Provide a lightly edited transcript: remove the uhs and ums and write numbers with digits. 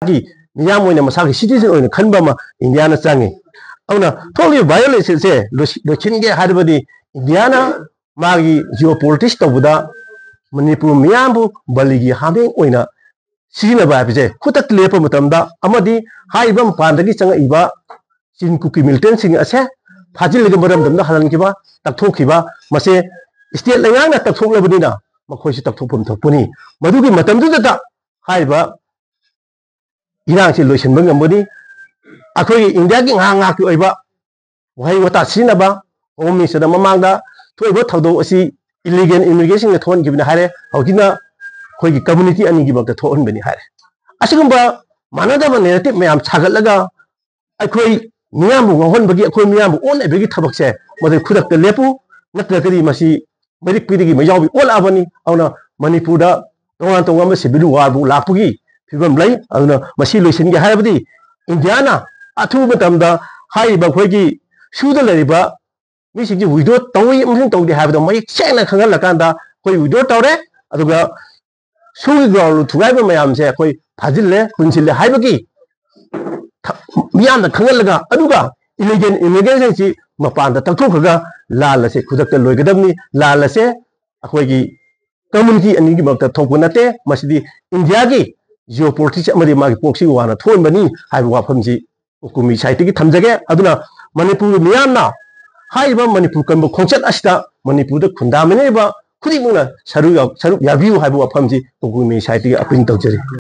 मियाम होइना मसागी citizen होइना खनबा India ना चांगे अउना Tholi violence से लोचिनगे हारबदी India ना मागी जियोपॉलिटिक्स तबुदा मणिपुर मियामबु बलिगी हामें होइना सिगिनबा बिजे खुतक लेप मतमदा अमदी हाइबा मपानदगी चंगइबा चिनकुकी मिलिटेंट सिंग असे फाजिलगे मरमदमदा हलनकिबा तकथोखिबा मसे स्टेट लेंगांना तकथोकलबनिना मखोइसि तकथोफम थोकपुनी मदुगी मतमदुदा हाइबा इरांगसे लोइसनबा ngambani अखोई इंडिया की nganga की ओइबा वहाई वता सिनबा होम मिनिस्टर ममांगदा थोइबा थौदो असि इलीगल इमिग्रेशन ने थोन गिबने हारे हौजिना खोई कम्युनिटी अनि गिबक थोन बनि हारे असिगुंबा मानदबा नेरेटिव मैम छागलगा अखोई मियाम ngahon bagi अखोई मियाम ओन एबेगी थबकसे मदे खुदक लेपु नत्रकरी मसी मरिक पिदिगी मयावबि ओल आबनी औना मणिपुर दा तोंगान तोंगाम सिविल वार बु लापुगी फिबम लै औना मसी लोइसनगे हारबदी इंडिया ना अथु मतमदा हाइबा खोई सुदा लरिबा मिसिंग विदो तौई अमसिंग तौदे हाबदो मै सेंगना खंगलकांदा खोई विदो तौरे अदुगा सुगी ग्राउंड थुगाइबा मयामसे खोई फाजिल्ले पुनसिल्ले हाइबगी मियाम खंगलगा अदुगा इलीगल इमिग्रेशन सी मपानदा तकथोखगा लालसे खुदकता लोइगदबनी लालसे अखोईगी कम्युनिटी अनिगी मक्ता थोकु नते मसिदी इंडिया की जियोपॉलिटिक्स अमदी मागी पोक्सी वाना थोनबनी हाइबा वाफमजी उकुमी साइटगी थमजगे अदुना मणिपुर मियामना हाइबा मणिपुर कंबो खोंचत असिदा मणिपुर द खुंदामनेबा खुदिमुना सरुक याबियु हाइबा वाफमजी उकुमी साइटगी अपील तौजरी।